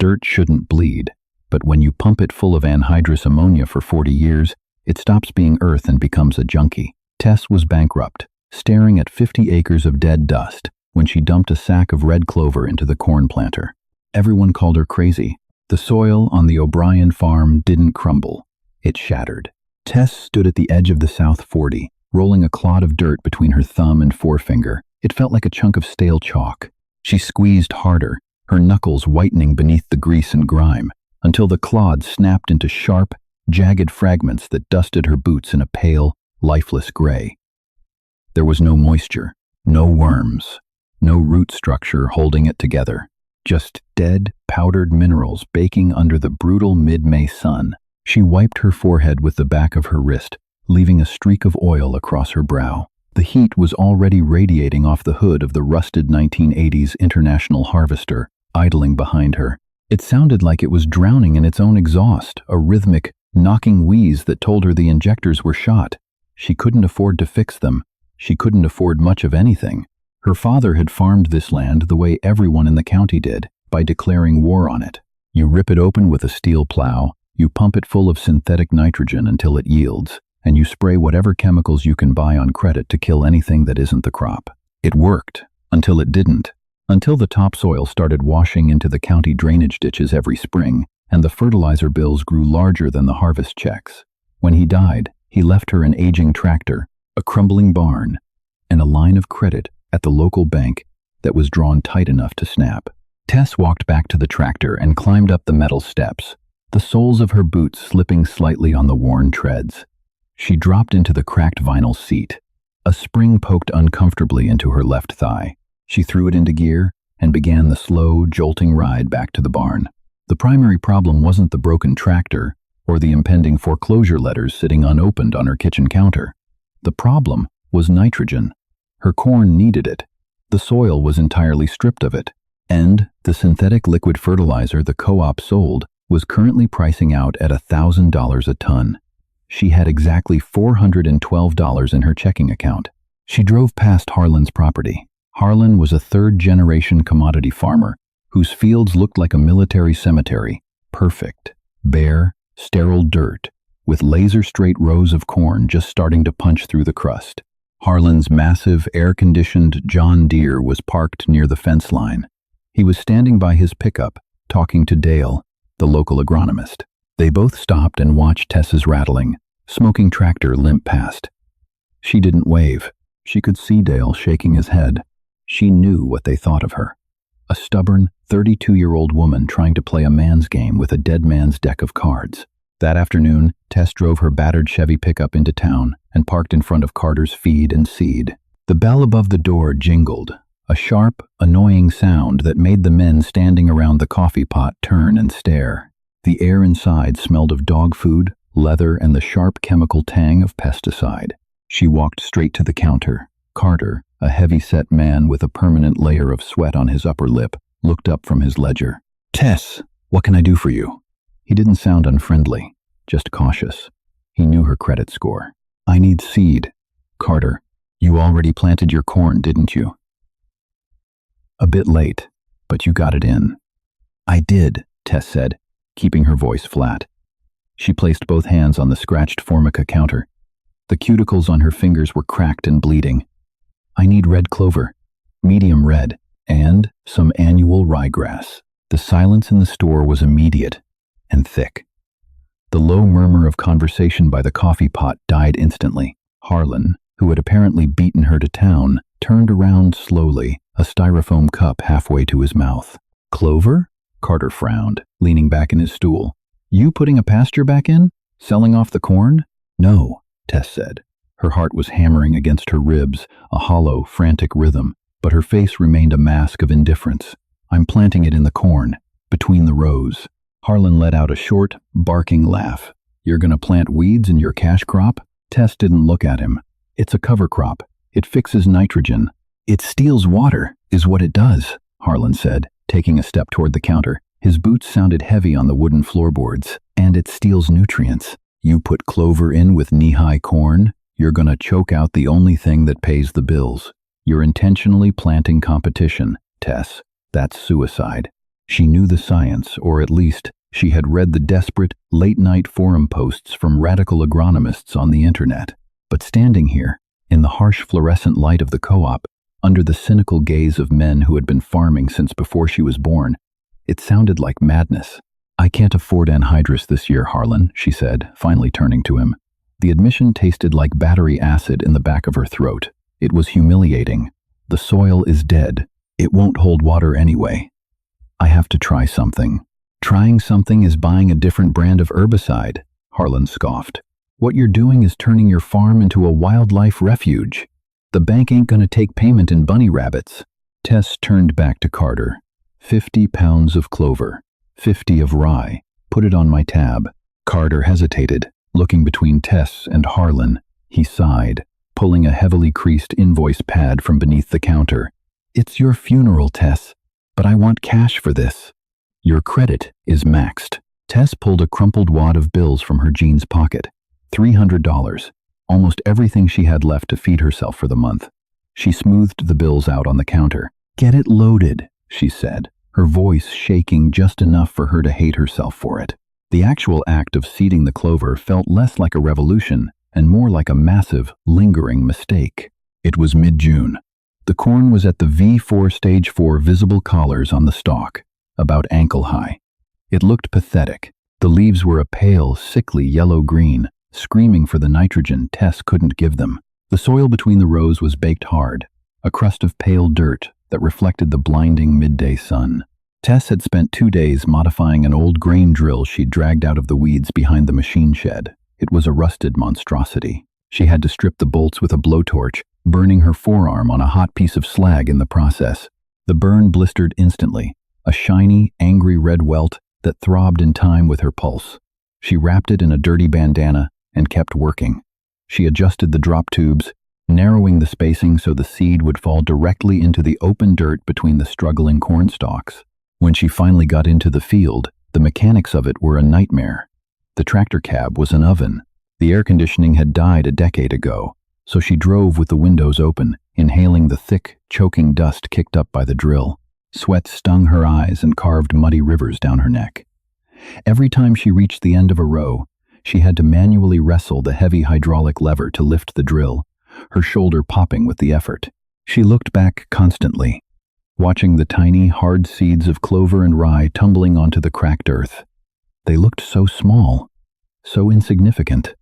Dirt shouldn't bleed, but when you pump it full of anhydrous ammonia for 40 years, it stops being earth and becomes a junkie. Tess was bankrupt, staring at 50 acres of dead dust when she dumped a sack of red clover into the corn planter. Everyone called her crazy. The soil on the O'Brien farm didn't crumble. It shattered. Tess stood at the edge of the South 40, rolling a clod of dirt between her thumb and forefinger. It felt like a chunk of stale chalk. She squeezed harder, her knuckles whitening beneath the grease and grime, until the clod snapped into sharp, jagged fragments that dusted her boots in a pale, lifeless gray. There was no moisture, no worms, no root structure holding it together, just dead, powdered minerals baking under the brutal mid-May sun. She wiped her forehead with the back of her wrist, leaving a streak of oil across her brow. The heat was already radiating off the hood of the rusted 1980s International Harvester, idling behind her. It sounded like it was drowning in its own exhaust, a rhythmic, knocking wheeze that told her the injectors were shot. She couldn't afford to fix them. She couldn't afford much of anything. Her father had farmed this land the way everyone in the county did, by declaring war on it. You rip it open with a steel plow, you pump it full of synthetic nitrogen until it yields, and you spray whatever chemicals you can buy on credit to kill anything that isn't the crop. It worked, until it didn't. Until the topsoil started washing into the county drainage ditches every spring, and the fertilizer bills grew larger than the harvest checks. When he died, he left her an aging tractor, a crumbling barn, and a line of credit at the local bank that was drawn tight enough to snap. Tess walked back to the tractor and climbed up the metal steps, the soles of her boots slipping slightly on the worn treads. She dropped into the cracked vinyl seat. A spring poked uncomfortably into her left thigh. She threw it into gear and began the slow, jolting ride back to the barn. The primary problem wasn't the broken tractor or the impending foreclosure letters sitting unopened on her kitchen counter. The problem was nitrogen. Her corn needed it. The soil was entirely stripped of it. And the synthetic liquid fertilizer the co-op sold was currently pricing out at $1,000 a ton. She had exactly $412 in her checking account. She drove past Harlan's property. Harlan was a third-generation commodity farmer whose fields looked like a military cemetery, perfect, bare, sterile dirt, with laser-straight rows of corn just starting to punch through the crust. Harlan's massive, air-conditioned John Deere was parked near the fence line. He was standing by his pickup, talking to Dale, the local agronomist. They both stopped and watched Tess's rattling, smoking tractor limp past. She didn't wave. She could see Dale shaking his head. She knew what they thought of her. A stubborn, 32-year-old woman trying to play a man's game with a dead man's deck of cards. That afternoon, Tess drove her battered Chevy pickup into town and parked in front of Carter's Feed and Seed. The bell above the door jingled, a sharp, annoying sound that made the men standing around the coffee pot turn and stare. The air inside smelled of dog food, leather, and the sharp chemical tang of pesticide. She walked straight to the counter. Carter, a heavy-set man with a permanent layer of sweat on his upper lip, looked up from his ledger. "Tess, what can I do for you?" He didn't sound unfriendly, just cautious. He knew her credit score. "I need seed." "Carter, you already planted your corn, didn't you?" "A bit late, but you got it in." "I did," Tess said, keeping her voice flat. She placed both hands on the scratched Formica counter. The cuticles on her fingers were cracked and bleeding. "I need red clover, medium red, and some annual ryegrass." The silence in the store was immediate and thick. The low murmur of conversation by the coffee pot died instantly. Harlan, who had apparently beaten her to town, turned around slowly, a styrofoam cup halfway to his mouth. "Clover?" Carter frowned, leaning back in his stool. "You putting a pasture back in? Selling off the corn?" "No," Tess said. Her heart was hammering against her ribs, a hollow, frantic rhythm, but her face remained a mask of indifference. "I'm planting it in the corn, between the rows." Harlan let out a short, barking laugh. "You're gonna plant weeds in your cash crop?" Tess didn't look at him. "It's a cover crop. It fixes nitrogen. It steals water, is what it does," Harlan said, taking a step toward the counter. His boots sounded heavy on the wooden floorboards. "And it steals nutrients. You put clover in with knee-high corn, you're gonna choke out the only thing that pays the bills. You're intentionally planting competition, Tess. That's suicide." She knew the science, or at least she had read the desperate, late-night forum posts from radical agronomists on the internet. But standing here, in the harsh fluorescent light of the co-op, under the cynical gaze of men who had been farming since before she was born, it sounded like madness. "I can't afford anhydrous this year, Harlan," she said, finally turning to him. The admission tasted like battery acid in the back of her throat. It was humiliating. "The soil is dead. It won't hold water anyway. I have to try something." "Trying something is buying a different brand of herbicide," Harlan scoffed. "What you're doing is turning your farm into a wildlife refuge. The bank ain't gonna take payment in bunny rabbits." Tess turned back to Carter. 50 pounds of clover, 50 of rye. Put it on my tab." Carter hesitated, looking between Tess and Harlan. He sighed, pulling a heavily creased invoice pad from beneath the counter. "It's your funeral, Tess, but I want cash for this." "Your credit is maxed." Tess pulled a crumpled wad of bills from her jeans pocket. $300, almost everything she had left to feed herself for the month. She smoothed the bills out on the counter. "Get it loaded," she said, her voice shaking just enough for her to hate herself for it. The actual act of seeding the clover felt less like a revolution and more like a massive, lingering mistake. It was mid-June. The corn was at the V4 Stage 4 visible collars on the stalk, about ankle-high. It looked pathetic. The leaves were a pale, sickly yellow-green, screaming for the nitrogen Tess couldn't give them. The soil between the rows was baked hard, a crust of pale dirt that reflected the blinding midday sun. Tess had spent 2 days modifying an old grain drill she'd dragged out of the weeds behind the machine shed. It was a rusted monstrosity. She had to strip the bolts with a blowtorch, burning her forearm on a hot piece of slag in the process. The burn blistered instantly, a shiny, angry red welt that throbbed in time with her pulse. She wrapped it in a dirty bandana and kept working. She adjusted the drop tubes, narrowing the spacing so the seed would fall directly into the open dirt between the struggling corn stalks. When she finally got into the field, the mechanics of it were a nightmare. The tractor cab was an oven. The air conditioning had died a decade ago, so she drove with the windows open, inhaling the thick, choking dust kicked up by the drill. Sweat stung her eyes and carved muddy rivers down her neck. Every time she reached the end of a row, she had to manually wrestle the heavy hydraulic lever to lift the drill, her shoulder popping with the effort. She looked back constantly, watching the tiny, hard seeds of clover and rye tumbling onto the cracked earth. They looked so small, so insignificant.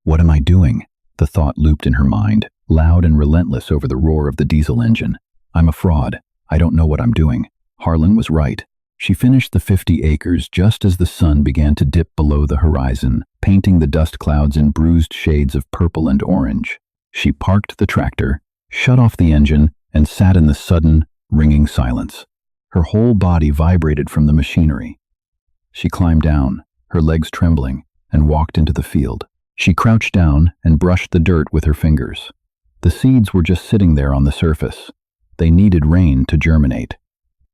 "What am I doing?" The thought looped in her mind, loud and relentless over the roar of the diesel engine. "I'm a fraud. I don't know what I'm doing." Harlan was right. She finished the 50 acres just as the sun began to dip below the horizon, painting the dust clouds in bruised shades of purple and orange. She parked the tractor, shut off the engine, and sat in the sudden, ringing silence. Her whole body vibrated from the machinery. She climbed down, her legs trembling, and walked into the field. She crouched down and brushed the dirt with her fingers. The seeds were just sitting there on the surface. They needed rain to germinate.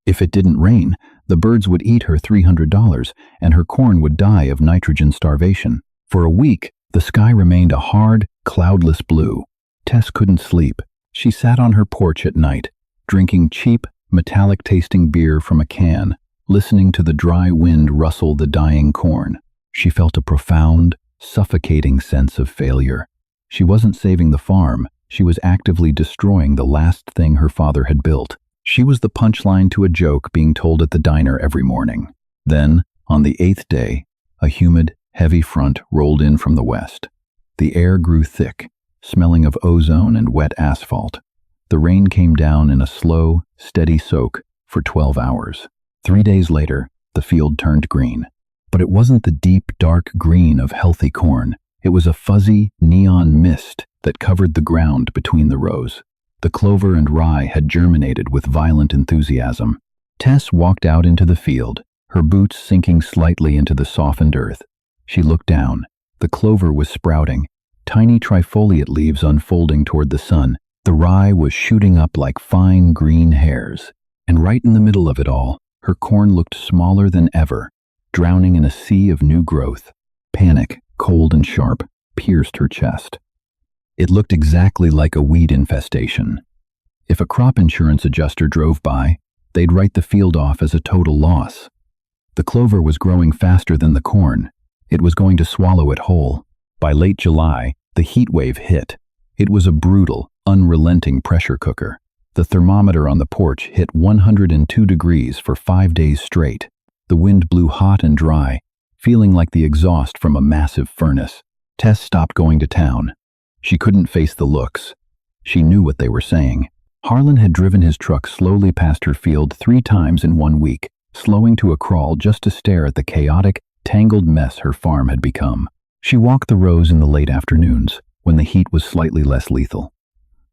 If it didn't rain, the birds would eat her $300, and her corn would die of nitrogen starvation. For a week, the sky remained a hard, cloudless blue. Tess couldn't sleep. She sat on her porch at night, drinking cheap, metallic-tasting beer from a can, listening to the dry wind rustle the dying corn. She felt a profound, suffocating sense of failure. She wasn't saving the farm. She was actively destroying the last thing her father had built. She was the punchline to a joke being told at the diner every morning. Then, on the 8th day, a humid, heavy front rolled in from the west. The air grew thick, smelling of ozone and wet asphalt. The rain came down in a slow, steady soak for 12 hours. 3 days later, the field turned green. But it wasn't the deep, dark green of healthy corn. It was a fuzzy, neon mist that covered the ground between the rows. The clover and rye had germinated with violent enthusiasm. Tess walked out into the field, her boots sinking slightly into the softened earth. She looked down. The clover was sprouting, tiny trifoliate leaves unfolding toward the sun. The rye was shooting up like fine green hairs. And right in the middle of it all, her corn looked smaller than ever, drowning in a sea of new growth. Panic, cold and sharp, pierced her chest. It looked exactly like a weed infestation. If a crop insurance adjuster drove by, They'd write the field off as a total loss. The clover was growing faster than the corn. It was going to swallow it whole. By late July, the heat wave hit. It was a brutal, unrelenting pressure cooker. The thermometer on the porch hit 102 degrees for 5 days straight. The wind blew hot and dry, feeling like the exhaust from a massive furnace. Tess stopped going to town. She couldn't face the looks. She knew what they were saying. Harlan had driven his truck slowly past her field 3 times in 1 week, slowing to a crawl just to stare at the chaotic, tangled mess her farm had become. She walked the rows in the late afternoons, when the heat was slightly less lethal.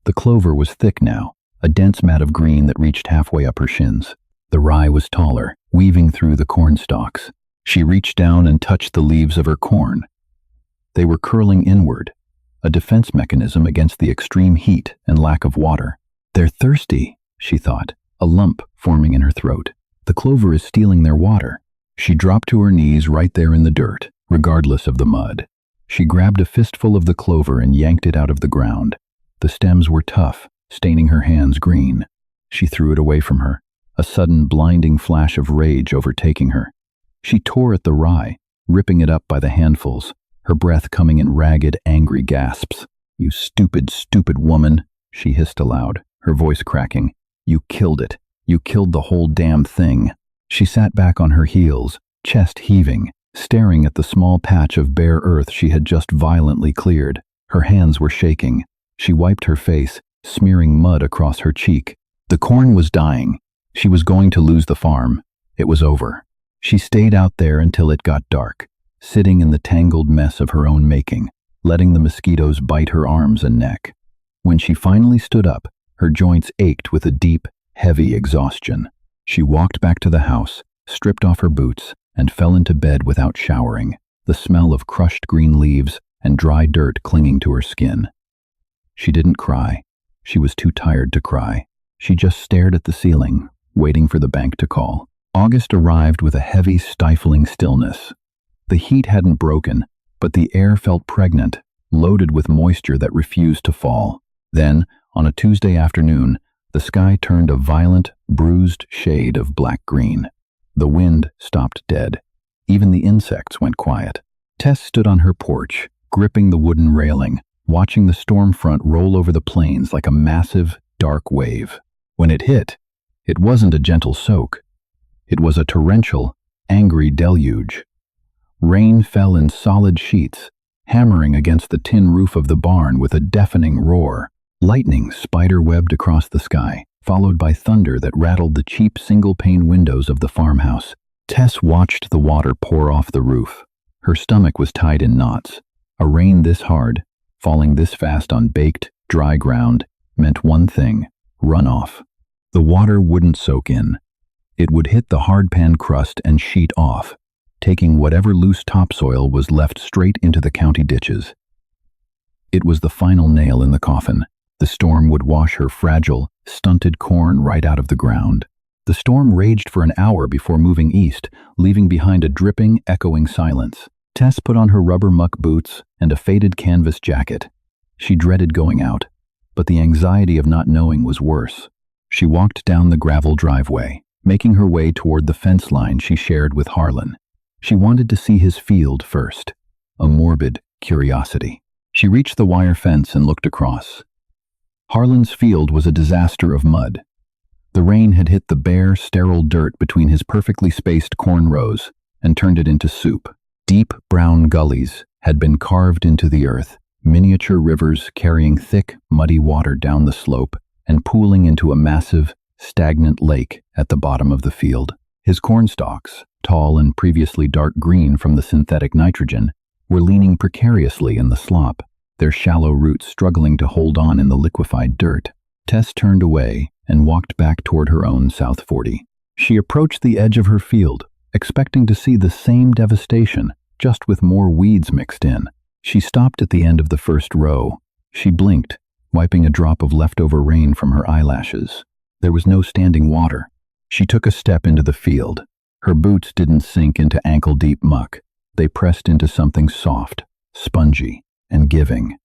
The clover was thick now, a dense mat of green that reached halfway up her shins. The rye was taller, weaving through the corn stalks. She reached down and touched the leaves of her corn. They were curling inward, a defense mechanism against the extreme heat and lack of water. They're thirsty, she thought, a lump forming in her throat. The clover is stealing their water. She dropped to her knees right there in the dirt, regardless of the mud. She grabbed a fistful of the clover and yanked it out of the ground. The stems were tough, staining her hands green. She threw it away from her, a sudden blinding flash of rage overtaking her. She tore at the rye, ripping it up by the handfuls, her breath coming in ragged, angry gasps. "You stupid, stupid woman," she hissed aloud, her voice cracking. "You killed it. You killed the whole damn thing." She sat back on her heels, chest heaving, staring at the small patch of bare earth she had just violently cleared. Her hands were shaking. She wiped her face, smearing mud across her cheek. The corn was dying. She was going to lose the farm. It was over. She stayed out there until it got dark, sitting in the tangled mess of her own making, letting the mosquitoes bite her arms and neck. When she finally stood up, her joints ached with a deep, heavy exhaustion. She walked back to the house, stripped off her boots, and fell into bed without showering, the smell of crushed green leaves and dry dirt clinging to her skin. She didn't cry. She was too tired to cry. She just stared at the ceiling, waiting for the bank to call. August arrived with a heavy, stifling stillness. The heat hadn't broken, but the air felt pregnant, loaded with moisture that refused to fall. Then, on a Tuesday afternoon, the sky turned a violent, bruised shade of black-green. The wind stopped dead. Even the insects went quiet. Tess stood on her porch, gripping the wooden railing, watching the storm front roll over the plains like a massive, dark wave. When it hit, it wasn't a gentle soak. It was a torrential, angry deluge. Rain fell in solid sheets, hammering against the tin roof of the barn with a deafening roar. Lightning spider-webbed across the sky, followed by thunder that rattled the cheap single-pane windows of the farmhouse. Tess watched the water pour off the roof. Her stomach was tied in knots. A rain this hard, falling this fast on baked, dry ground, meant one thing: runoff. The water wouldn't soak in. It would hit the hardpan crust and sheet off, taking whatever loose topsoil was left straight into the county ditches. It was the final nail in the coffin. The storm would wash her fragile, stunted corn right out of the ground. The storm raged for an hour before moving east, leaving behind a dripping, echoing silence. Tess put on her rubber muck boots and a faded canvas jacket. She dreaded going out, but the anxiety of not knowing was worse. She walked down the gravel driveway, making her way toward the fence line she shared with Harlan. She wanted to see his field first, a morbid curiosity. She reached the wire fence and looked across. Harlan's field was a disaster of mud. The rain had hit the bare, sterile dirt between his perfectly spaced corn rows and turned it into soup. Deep brown gullies had been carved into the earth, miniature rivers carrying thick, muddy water down the slope and pooling into a massive, stagnant lake at the bottom of the field. His corn stalks, tall and previously dark green from the synthetic nitrogen, were leaning precariously in the slop, their shallow roots struggling to hold on in the liquefied dirt. Tess turned away and walked back toward her own South 40. She approached the edge of her field, expecting to see the same devastation, just with more weeds mixed in. She stopped at the end of the first row. She blinked, wiping a drop of leftover rain from her eyelashes. There was no standing water. She took a step into the field. Her boots didn't sink into ankle-deep muck. They pressed into something soft, spongy, and giving.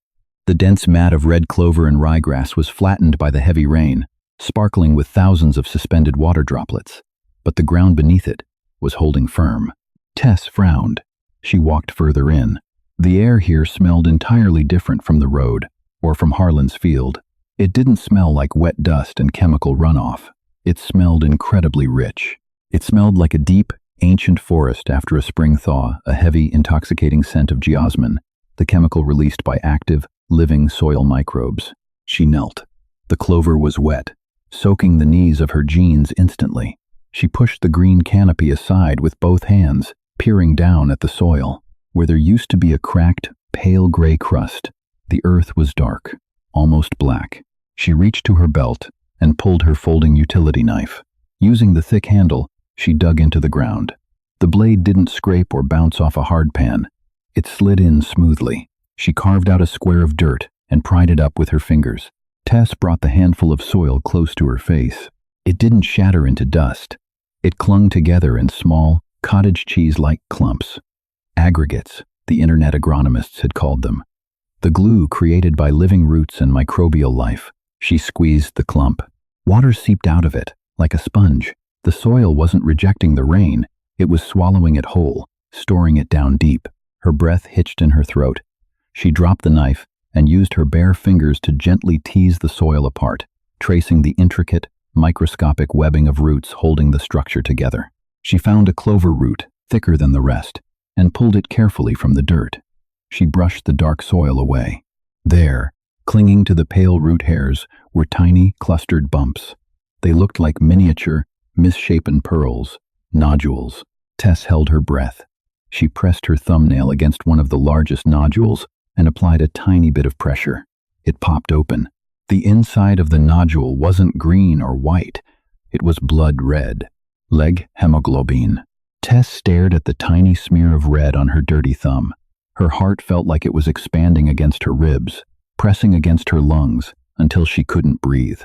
The dense mat of red clover and ryegrass was flattened by the heavy rain, sparkling with thousands of suspended water droplets. But the ground beneath it was holding firm. Tess frowned. She walked further in. The air here smelled entirely different from the road or from Harlan's field. It didn't smell like wet dust and chemical runoff. It smelled incredibly rich. It smelled like a deep, ancient forest after a spring thaw, a heavy, intoxicating scent of geosmin, the chemical released by active, living soil microbes. She knelt. The clover was wet, soaking the knees of her jeans instantly. She pushed the green canopy aside with both hands, peering down at the soil. Where there used to be a cracked, pale gray crust, the earth was dark, almost black. She reached to her belt and pulled her folding utility knife. Using the thick handle, she dug into the ground. The blade didn't scrape or bounce off a hard pan. It slid in smoothly. She carved out a square of dirt and pried it up with her fingers. Tess brought the handful of soil close to her face. It didn't shatter into dust. It clung together in small, cottage cheese-like clumps. Aggregates, the internet agronomists had called them. The glue created by living roots and microbial life. She squeezed the clump. Water seeped out of it, like a sponge. The soil wasn't rejecting the rain. It was swallowing it whole, storing it down deep. Her breath hitched in her throat. She dropped the knife and used her bare fingers to gently tease the soil apart, tracing the intricate, microscopic webbing of roots holding the structure together. She found a clover root, thicker than the rest, and pulled it carefully from the dirt. She brushed the dark soil away. There, clinging to the pale root hairs, were tiny, clustered bumps. They looked like miniature, misshapen pearls, nodules. Tess held her breath. She pressed her thumbnail against one of the largest nodules and applied a tiny bit of pressure. It popped open. The inside of the nodule wasn't green or white. It was blood red. Leg hemoglobin. Tess stared at the tiny smear of red on her dirty thumb. Her heart felt like it was expanding against her ribs, pressing against her lungs until she couldn't breathe.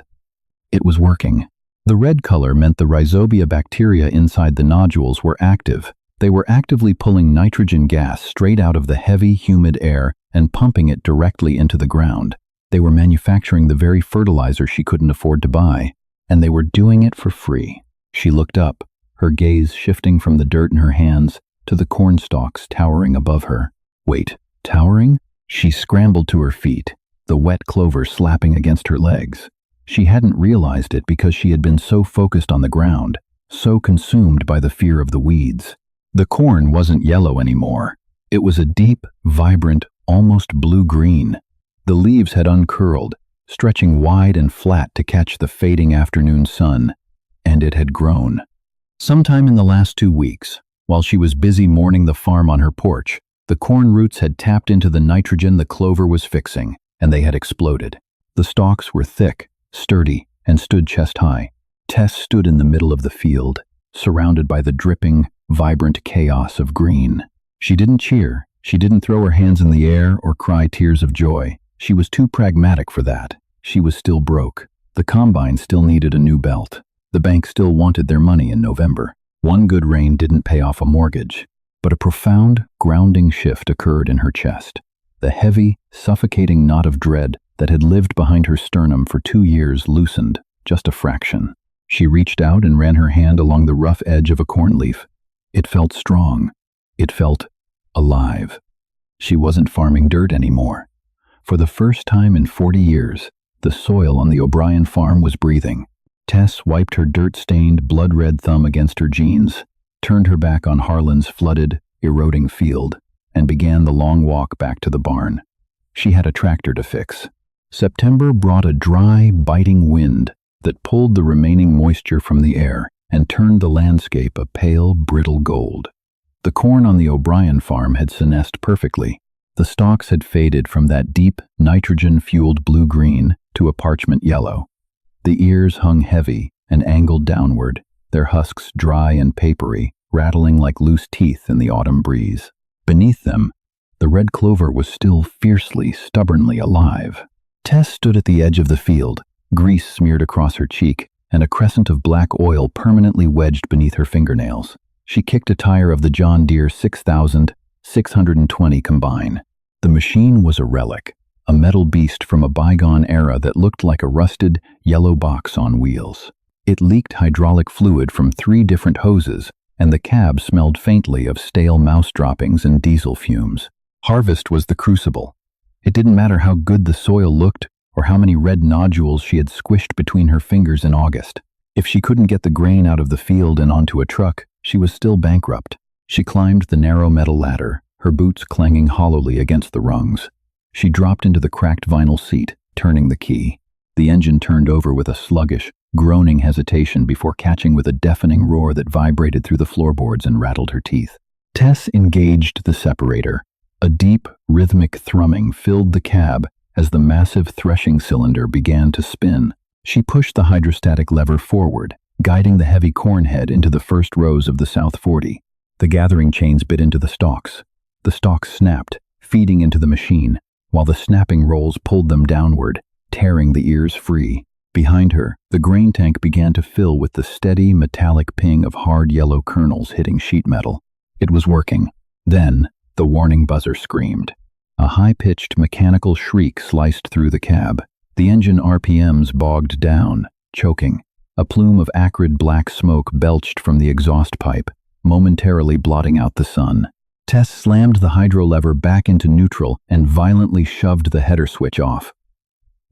It was working. The red color meant the rhizobia bacteria inside the nodules were active. They were actively pulling nitrogen gas straight out of the heavy, humid air and pumping it directly into the ground. They were manufacturing the very fertilizer she couldn't afford to buy, and they were doing it for free. She looked up, her gaze shifting from the dirt in her hands to the corn stalks towering above her. Wait, towering? She scrambled to her feet, the wet clover slapping against her legs. She hadn't realized it because she had been so focused on the ground, so consumed by the fear of the weeds. The corn wasn't yellow anymore. It was a deep, vibrant, almost blue-green. The leaves had uncurled, stretching wide and flat to catch the fading afternoon sun, and it had grown. Sometime in the last 2 weeks, while she was busy mourning the farm on her porch, the corn roots had tapped into the nitrogen the clover was fixing, and they had exploded. The stalks were thick, sturdy, and stood chest-high. Tess stood in the middle of the field, surrounded by the dripping, vibrant chaos of green. She didn't cheer. She didn't throw her hands in the air or cry tears of joy. She was too pragmatic for that. She was still broke. The combine still needed a new belt. The bank still wanted their money in November. One good rain didn't pay off a mortgage. But a profound, grounding shift occurred in her chest. The heavy, suffocating knot of dread that had lived behind her sternum for 2 years loosened, just a fraction. She reached out and ran her hand along the rough edge of a corn leaf. It felt strong. It felt alive. She wasn't farming dirt anymore. For the first time in 40 years, the soil on the O'Brien farm was breathing. Tess wiped her dirt-stained, blood-red thumb against her jeans, turned her back on Harlan's flooded, eroding field, and began the long walk back to the barn. She had a tractor to fix. September brought a dry, biting wind that pulled the remaining moisture from the air and turned the landscape a pale, brittle gold. The corn on the O'Brien farm had senesced perfectly. The stalks had faded from that deep, nitrogen-fueled blue-green to a parchment yellow. The ears hung heavy and angled downward, their husks dry and papery, rattling like loose teeth in the autumn breeze. Beneath them, the red clover was still fiercely, stubbornly alive. Tess stood at the edge of the field, grease smeared across her cheek, and a crescent of black oil permanently wedged beneath her fingernails. She kicked a tire of the John Deere 6,620 combine. The machine was a relic, a metal beast from a bygone era that looked like a rusted, yellow box on wheels. It leaked hydraulic fluid from 3 different hoses, and the cab smelled faintly of stale mouse droppings and diesel fumes. Harvest was the crucible. It didn't matter how good the soil looked or how many red nodules she had squished between her fingers in August. If she couldn't get the grain out of the field and onto a truck, she was still bankrupt. She climbed the narrow metal ladder, her boots clanging hollowly against the rungs. She dropped into the cracked vinyl seat, turning the key. The engine turned over with a sluggish, groaning hesitation before catching with a deafening roar that vibrated through the floorboards and rattled her teeth. Tess engaged the separator. A deep, rhythmic thrumming filled the cab as the massive threshing cylinder began to spin. She pushed the hydrostatic lever forward, guiding the heavy corn head into the first rows of the South 40. The gathering chains bit into the stalks. The stalks snapped, feeding into the machine, while the snapping rolls pulled them downward, tearing the ears free. Behind her, the grain tank began to fill with the steady, metallic ping of hard yellow kernels hitting sheet metal. It was working. Then, the warning buzzer screamed. A high-pitched mechanical shriek sliced through the cab. The engine RPMs bogged down, choking. A plume of acrid black smoke belched from the exhaust pipe, momentarily blotting out the sun. Tess slammed the hydro lever back into neutral and violently shoved the header switch off.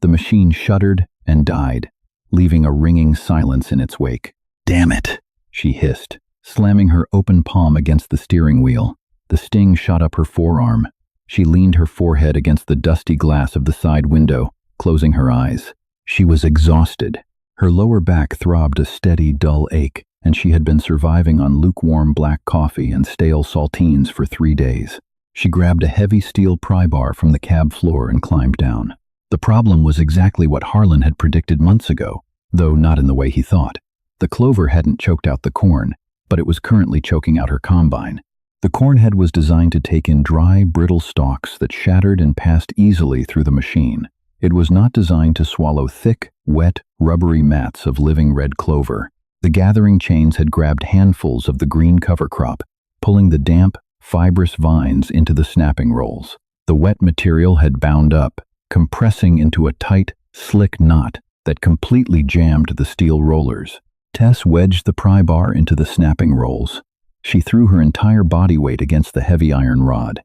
The machine shuddered and died, leaving a ringing silence in its wake. "Damn it," she hissed, slamming her open palm against the steering wheel. The sting shot up her forearm. She leaned her forehead against the dusty glass of the side window, closing her eyes. She was exhausted. Her lower back throbbed a steady, dull ache, and she had been surviving on lukewarm black coffee and stale saltines for 3 days. She grabbed a heavy steel pry bar from the cab floor and climbed down. The problem was exactly what Harlan had predicted months ago, though not in the way he thought. The Clover hadn't choked out the corn, but it was currently choking out her combine. The corn head was designed to take in dry, brittle stalks that shattered and passed easily through the machine. It was not designed to swallow thick, wet, rubbery mats of living red clover. The gathering chains had grabbed handfuls of the green cover crop, pulling the damp, fibrous vines into the snapping rolls. The wet material had bound up, compressing into a tight, slick knot that completely jammed the steel rollers. Tess wedged the pry bar into the snapping rolls. She threw her entire body weight against the heavy iron rod.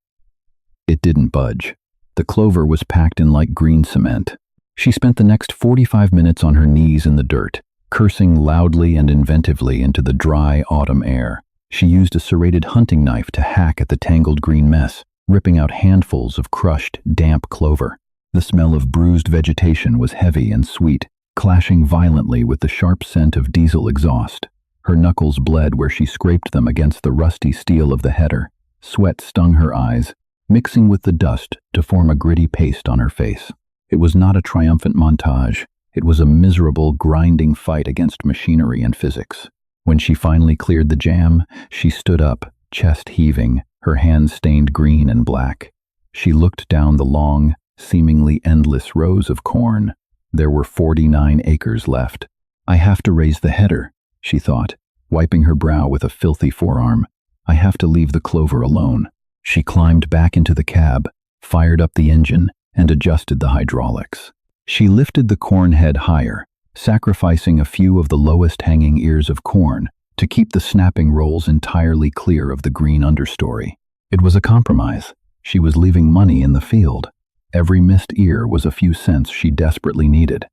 It didn't budge. The Clover was packed in like green cement. She spent the next 45 minutes on her knees in the dirt, cursing loudly and inventively into the dry autumn air. She used a serrated hunting knife to hack at the tangled green mess, ripping out handfuls of crushed, damp clover. The smell of bruised vegetation was heavy and sweet, clashing violently with the sharp scent of diesel exhaust. Her knuckles bled where she scraped them against the rusty steel of the header. Sweat stung her eyes, mixing with the dust to form a gritty paste on her face. It was not a triumphant montage. It was a miserable, grinding fight against machinery and physics. When she finally cleared the jam, she stood up, chest heaving, her hands stained green and black. She looked down the long, seemingly endless rows of corn. There were 49 acres left. "I have to raise the header," she thought, wiping her brow with a filthy forearm. "I have to leave the Clover alone." She climbed back into the cab, fired up the engine, and adjusted the hydraulics. She lifted the corn head higher, sacrificing a few of the lowest hanging ears of corn to keep the snapping rolls entirely clear of the green understory. It was a compromise. She was leaving money in the field. Every missed ear was a few cents she desperately needed.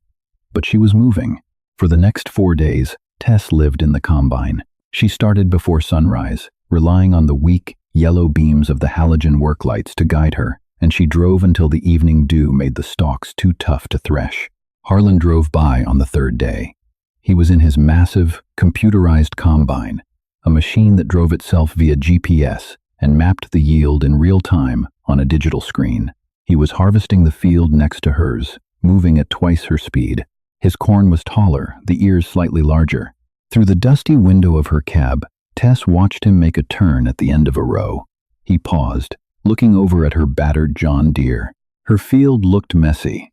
But she was moving. For the next 4 days, Tess lived in the combine. She started before sunrise, relying on the weak, yellow beams of the halogen work lights to guide her, and she drove until the evening dew made the stalks too tough to thresh. Harlan drove by on the 3rd day. He was in his massive, computerized combine, a machine that drove itself via GPS and mapped the yield in real time on a digital screen. He was harvesting the field next to hers, moving at twice her speed. His corn was taller, the ears slightly larger. Through the dusty window of her cab, Tess watched him make a turn at the end of a row. He paused, looking over at her battered John Deere. Her field looked messy.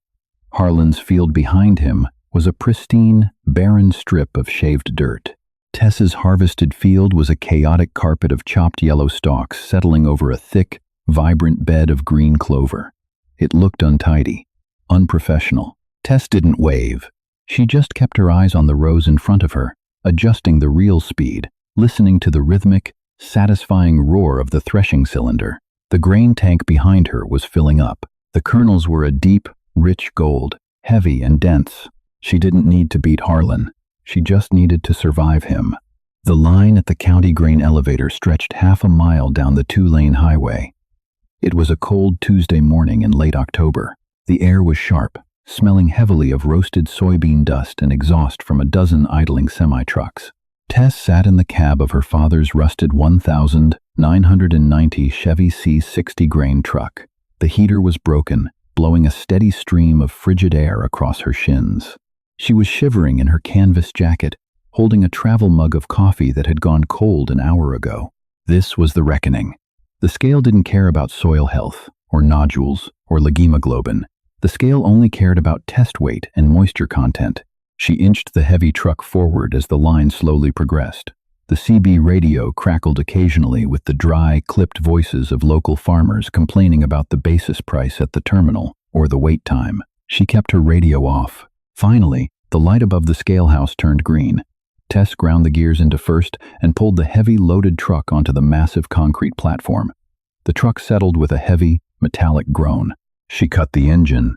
Harlan's field behind him was a pristine, barren strip of shaved dirt. Tess's harvested field was a chaotic carpet of chopped yellow stalks settling over a thick, vibrant bed of green clover. It looked untidy, unprofessional. Tess didn't wave. She just kept her eyes on the rows in front of her, adjusting the reel speed, listening to the rhythmic, satisfying roar of the threshing cylinder. The grain tank behind her was filling up. The kernels were a deep, rich gold, heavy and dense. She didn't need to beat Harlan. She just needed to survive him. The line at the county grain elevator stretched half a mile down the two-lane highway. It was a cold Tuesday morning in late October. The air was sharp, smelling heavily of roasted soybean dust and exhaust from a dozen idling semi-trucks. Tess sat in the cab of her father's rusted 1990 Chevy C60 grain truck. The heater was broken, blowing a steady stream of frigid air across her shins. She was shivering in her canvas jacket, holding a travel mug of coffee that had gone cold an hour ago. This was the reckoning. The scale didn't care about soil health, or nodules, or leghemoglobin. The scale only cared about test weight and moisture content. She inched the heavy truck forward as the line slowly progressed. The CB radio crackled occasionally with the dry, clipped voices of local farmers complaining about the basis price at the terminal or the wait time. She kept her radio off. Finally, the light above the scale house turned green. Tess ground the gears into first and pulled the heavy, loaded truck onto the massive concrete platform. The truck settled with a heavy, metallic groan. She cut the engine.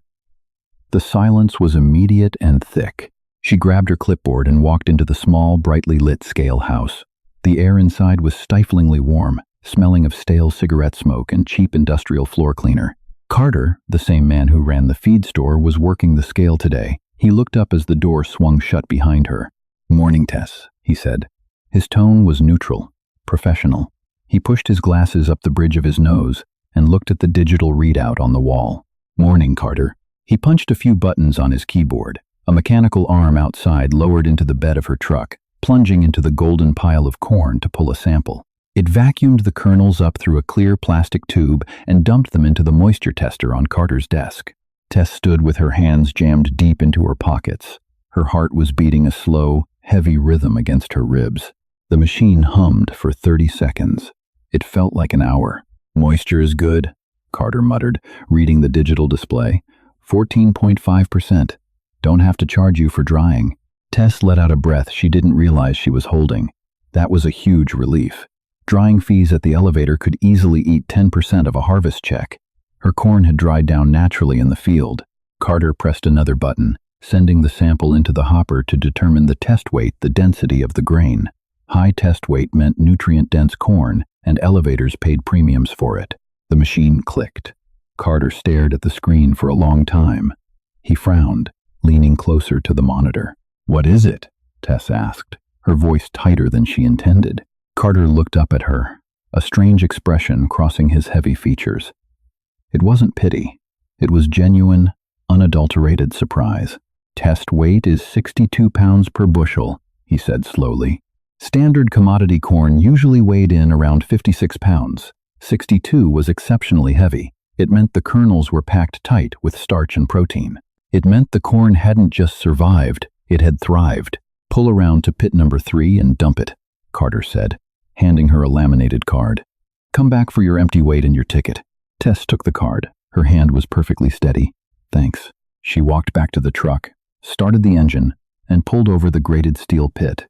The silence was immediate and thick. She grabbed her clipboard and walked into the small, brightly lit scale house. The air inside was stiflingly warm, smelling of stale cigarette smoke and cheap industrial floor cleaner. Carter, the same man who ran the feed store, was working the scale today. He looked up as the door swung shut behind her. "Morning, Tess," he said. His tone was neutral, professional. He pushed his glasses up the bridge of his nose and looked at the digital readout on the wall. "Morning, Carter." He punched a few buttons on his keyboard. A mechanical arm outside lowered into the bed of her truck, plunging into the golden pile of corn to pull a sample. It vacuumed the kernels up through a clear plastic tube and dumped them into the moisture tester on Carter's desk. Tess stood with her hands jammed deep into her pockets. Her heart was beating a slow, heavy rhythm against her ribs. The machine hummed for 30 seconds. It felt like an hour. "Moisture is good," Carter muttered, reading the digital display. 14.5%. "Don't have to charge you for drying." Tess let out a breath she didn't realize she was holding. That was a huge relief. Drying fees at the elevator could easily eat 10% of a harvest check. Her corn had dried down naturally in the field. Carter pressed another button, sending the sample into the hopper to determine the test weight, the density of the grain. High test weight meant nutrient-dense corn, and elevators paid premiums for it. The machine clicked. Carter stared at the screen for a long time. He frowned, leaning closer to the monitor. "What is it?" Tess asked, her voice tighter than she intended. Carter looked up at her, a strange expression crossing his heavy features. It wasn't pity. It was genuine, unadulterated surprise. "Test weight is 62 pounds per bushel," he said slowly. Standard commodity corn usually weighed in around 56 pounds. 62 was exceptionally heavy. It meant the kernels were packed tight with starch and protein. It meant the corn hadn't just survived, it had thrived. "Pull around to pit number 3 and dump it," Carter said, handing her a laminated card. "Come back for your empty weight and your ticket." Tess took the card. Her hand was perfectly steady. "Thanks." She walked back to the truck, started the engine, and pulled over the grated steel pit.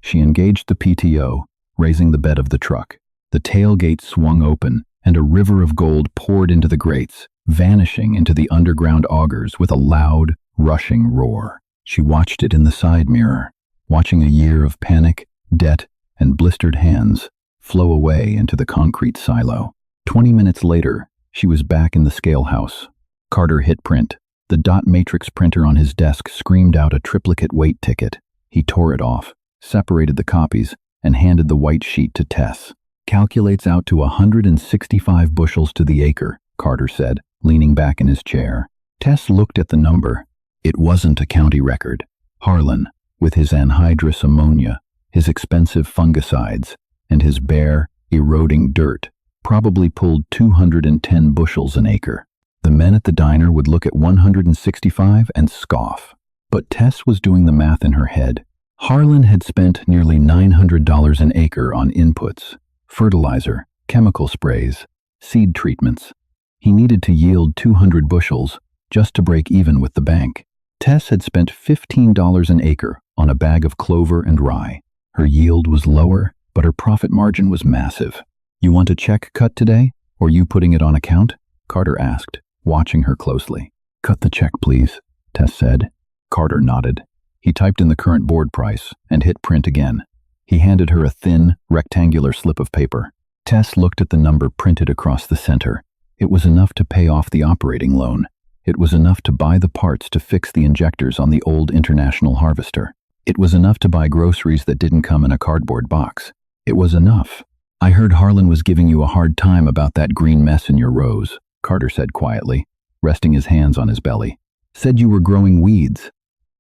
She engaged the PTO, raising the bed of the truck. The tailgate swung open, and a river of gold poured into the grates, vanishing into the underground augers with a loud, rushing roar. She watched it in the side mirror, watching a year of panic, debt, and blistered hands flow away into the concrete silo. 20 minutes later, she was back in the scale house. Carter hit print. The dot matrix printer on his desk screamed out a triplicate weight ticket. He tore it off, separated the copies, and handed the white sheet to Tess. "Calculates out to 165 bushels to the acre," Carter said, leaning back in his chair. Tess looked at the number. It wasn't a county record. Harlan, with his anhydrous ammonia, his expensive fungicides, and his bare, eroding dirt, probably pulled 210 bushels an acre. The men at the diner would look at 165 and scoff. But Tess was doing the math in her head. Harlan had spent nearly $900 an acre on inputs, fertilizer, chemical sprays, seed treatments. He needed to yield 200 bushels just to break even with the bank. Tess had spent $15 an acre on a bag of clover and rye. Her yield was lower, but her profit margin was massive. "You want a check cut today, or you putting it on account?" Carter asked, watching her closely. "Cut the check, please," Tess said. Carter nodded. He typed in the current board price and hit print again. He handed her a thin, rectangular slip of paper. Tess looked at the number printed across the center. It was enough to pay off the operating loan. It was enough to buy the parts to fix the injectors on the old International harvester. It was enough to buy groceries that didn't come in a cardboard box. It was enough. "I heard Harlan was giving you a hard time about that green mess in your rows," Carter said quietly, resting his hands on his belly. "Said you were growing weeds."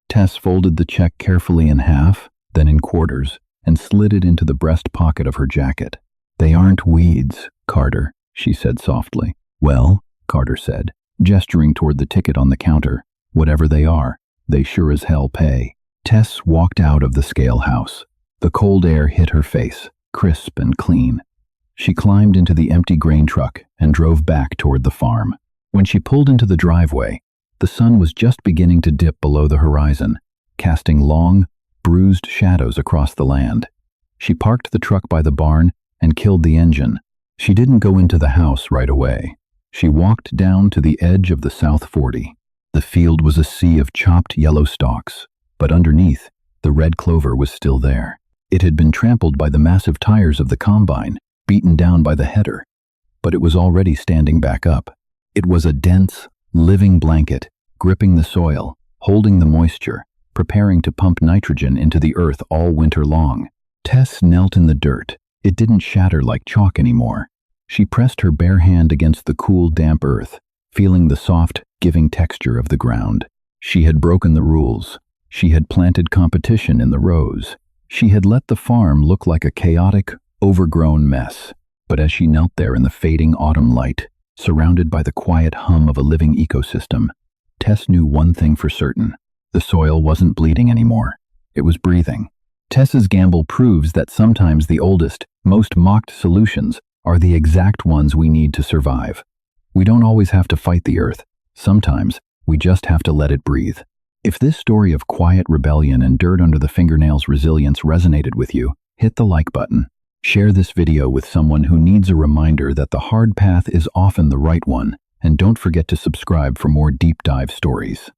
Tess folded the check carefully in half, then in quarters, and slid it into the breast pocket of her jacket. "They aren't weeds, Carter," she said softly. "Well," Carter said, gesturing toward the ticket on the counter, "whatever they are, they sure as hell pay." Tess walked out of the scale house. The cold air hit her face, crisp and clean. She climbed into the empty grain truck and drove back toward the farm. When she pulled into the driveway, the sun was just beginning to dip below the horizon, casting long, bruised shadows across the land. She parked the truck by the barn and killed the engine. She didn't go into the house right away. She walked down to the edge of the South 40. The field was a sea of chopped yellow stalks, but underneath, the red clover was still there. It had been trampled by the massive tires of the combine, beaten down by the header, but it was already standing back up. It was a dense, living blanket, gripping the soil, holding the moisture, preparing to pump nitrogen into the earth all winter long. Tess knelt in the dirt. It didn't shatter like chalk anymore. She pressed her bare hand against the cool, damp earth, feeling the soft, giving texture of the ground. She had broken the rules. She had planted competition in the rows. She had let the farm look like a chaotic, overgrown mess. But as she knelt there in the fading autumn light, surrounded by the quiet hum of a living ecosystem, Tess knew one thing for certain. The soil wasn't bleeding anymore. It was breathing. Tess's gamble proves that sometimes the oldest, most mocked solutions are the exact ones we need to survive. We don't always have to fight the earth. Sometimes we just have to let it breathe. If this story of quiet rebellion and dirt under the fingernails resilience resonated with you, hit the like button. Share this video with someone who needs a reminder that the hard path is often the right one, and don't forget to subscribe for more deep dive stories.